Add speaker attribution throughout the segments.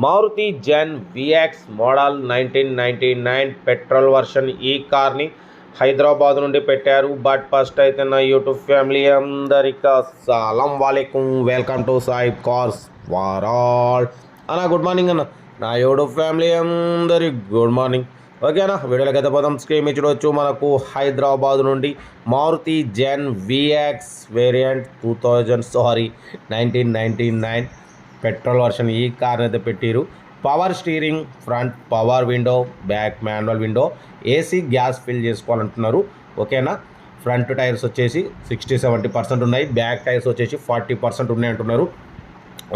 Speaker 1: Maruti Zen vx model 1999 petrol version ఈ కార్ని హైదరాబాద్ నుండి పెట్టారు. బట్ ఫస్ట్ అయితే నా యూట్యూబ్ ఫ్యామిలీ అందరికీ అస్సలం వాలేకుం, welcome to Saib cars for all అన్న. గుడ్ మార్నింగ్ అన్న. నా యూట్యూబ్ ఫ్యామిలీ అందరికి గుడ్ మార్నింగ్. ఓకేనా, వీడియోలోకి అయితే పోదాం. స్క్రీన్ మీద చూడవచ్చు, మనకు హైదరాబాద్ నుండి Maruti Zen VX variant 1999 petrol version ఈ కార్ అయితే పెట్టిరు. Power steering, front power window, back manual window, AC gas fill చేసుకోవాలంటున్నారు. ఓకేనా, ఫ్రంట్ టైర్స్ వచ్చేసి 60-70% ఉన్నాయి, బ్యాక్ టైర్స్ వచ్చేసి 40% ఉన్నాయి అంటున్నారు.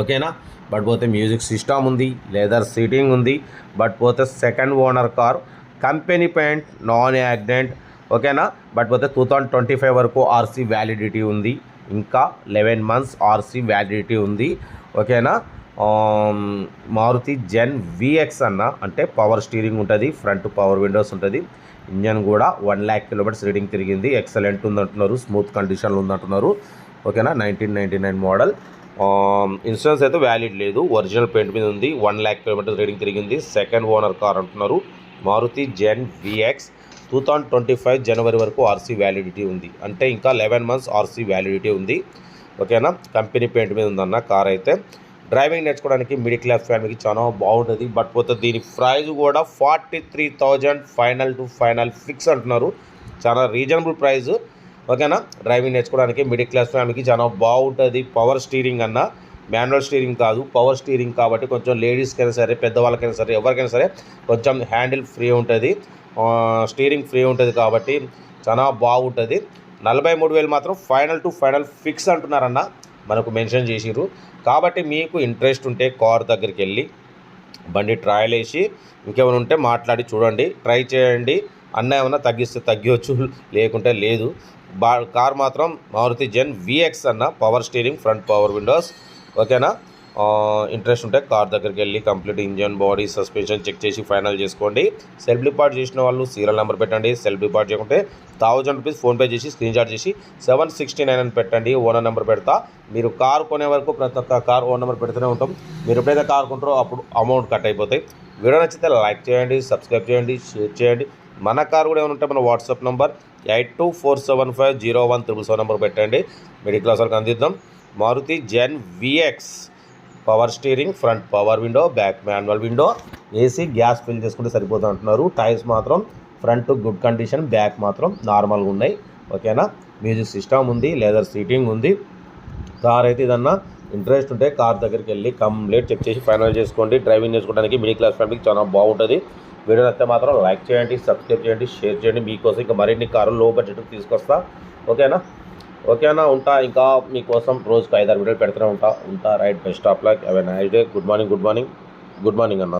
Speaker 1: ఓకేనా, బట్ పోతే మ్యూజిక్ సిస్టమ్ ఉంది, లెదర్ సీటింగ్ ఉంది. బట్ పోతే second owner car, company paint, non accident. ఓకేనా, బట్ పోతే 2025 వరకు ఆర్సీ వ్యాలిడిటీ ఉంది, ఇంకా 11 months ఆర్సీ వ్యాలిడిటీ ఉంది. ఓకేనా, మారుతి జెన్ విఎక్స్ అన్న, అంటే పవర్ స్టీరింగ్ ఉంటుంది, ఫ్రంట్ పవర్ విండోస్ ఉంటుంది. ఇంజన్ కూడా 1 lakh kilometers రీడింగ్ తిరిగింది. ఎక్సలెంట్ ఉందంటున్నారు, స్మూత్ కండిషన్లో ఉందంటున్నారు. ఓకేనా, 1999 మోడల్. ఇన్సూరెన్స్ అయితే వ్యాలిడ్ లేదు, ఒరిజినల్ పెయింట్ మీద ఉంది. 1 lakh kilometers రీడింగ్ తిరిగింది. సెకండ్ ఓనర్ కార్ అంటున్నారు. మారుతి జెన్ విఎక్స్ 2025 జనవరి వరకు ఆర్సీ వ్యాలిడిటీ ఉంది, అంటే ఇంకా 11 months ఆర్సీ వ్యాలిడిటీ ఉంది. ఓకేనా, కంపెనీ పెయింట్ మీద ఉందన్న కార్ అయితే. డ్రైవింగ్ నేర్చుకోవడానికి మిడిల్ క్లాస్ ఫ్యామిలీకి చాలా బాగుంటుంది. బట్ పోతే దీని ప్రైస్ కూడా 43,000 ఫైనల్ టు ఫైనల్ ఫిక్స్ అంటున్నారు. చాలా రీజనబుల్ ప్రైస్. ఓకేనా, డ్రైవింగ్ నేర్చుకోవడానికి మిడిల్ క్లాస్ ఫ్యామిలీకి చాలా బాగుంటుంది. పవర్ స్టీరింగ్ అన్న, మాన్యువల్ స్టీరింగ్ కాదు, పవర్ స్టీరింగ్ కాబట్టి కొంచెం లేడీస్కైనా సరే, పెద్దవాళ్ళకైనా సరే, ఎవరికైనా సరే కొంచెం హ్యాండిల్ ఫ్రీ ఉంటుంది, స్టీరింగ్ ఫ్రీ ఉంటుంది కాబట్టి చాలా బాగుంటుంది. 43,000 మాత్రం ఫైనల్ టు ఫైనల్ ఫిక్స్ అంటున్నారన్న, మనకు మెన్షన్ చేసిర్రు. కాబట్టి మీకు ఇంట్రెస్ట్ ఉంటే కార్ దగ్గరికి వెళ్ళి బండి ట్రయల్ వేసి ఇంకేమైనా ఉంటే మాట్లాడి చూడండి, ట్రై చేయండి. అన్న ఏమైనా తగ్గిస్తే తగ్గవచ్చు, లేకుంటే లేదు. కార్ మాత్రం మారుతి జెన్ విఎక్స్ అన్న, power steering, front power windows. ఓకేనా, ఇంట్రెస్ట్ ఉంటే కార్ దగ్గరికి వెళ్ళి complete engine, body, suspension check చేసి ఫైనల్ చేసుకోండి. సెల్ఫ్ డిపార్ట్ చేసిన వాళ్ళు సీరియల్ నెంబర్ పెట్టండి. సెల్ఫ్ డిపార్ట్ చేయకుంటే 1000 రూపీస్ ఫోన్పే చేసి స్క్రీన్ షాట్ చేసి 769 అని పెట్టండి. ఓనర్ నెంబర్ పెడతా. మీరు కార్ కొనే వరకు ప్రతి ఒక్క కార్ ఓనర్ నెంబర్ పెడుతూనే ఉంటాం. మీరు ఎప్పుడైతే కార్ కొంటారో అప్పుడు అమౌంట్ కట్ అయిపోతాయి. వీడియో నచ్చితే లైక్ చేయండి, సబ్స్క్రైబ్ చేయండి, షేర్ చేయండి. మన కార్ కూడా ఏమైనా ఉంటే మన వాట్సాప్ నెంబర్ 8247501377 నెంబర్ పెట్టండి. మిడిల్ క్లాస్ వాళ్ళకి అందిద్దాం. Maruti Zen VX power steering, front power window, back manual window, AC gas fill చేసుకుంటే సరిపోతుంది అంటున్నారు. టైర్స్ మాత్రం ఫ్రంట్ గుడ్ కండిషన్, బ్యాక్ మాత్రం నార్మల్గా ఉన్నాయి. ఓకేనా, మ్యూజిక్ సిస్టమ్ ఉంది, లెదర్ సీటింగ్ ఉంది. కార్ అయితే ఇదన్నా ఇంట్రెస్ట్ ఉంటే కార్ దగ్గరికి వెళ్ళి కంప్లీట్ చెక్ చేసి ఫైనల్ చేసుకోండి. డ్రైవింగ్ చేసుకోవడానికి మిడిల్ క్లాస్ ఫ్యామిలీకి చాలా బాగుంటుంది. వీడియో నచ్చితే మాత్రం లైక్ చేయండి, సబ్స్క్రైబ్ చేయండి, షేర్ చేయండి. మీకోసం ఇంకా మరిన్ని కార్లు లో బడ్జెట్ తీసుకొస్తా. ఓకేనా, ఉంటా. ఇంకా మీకోసం రోజుకు 5-6 వీడియోలు పెడుతూనే ఉంటా. Right, best of luck, have a nice day. Good morning అన్న.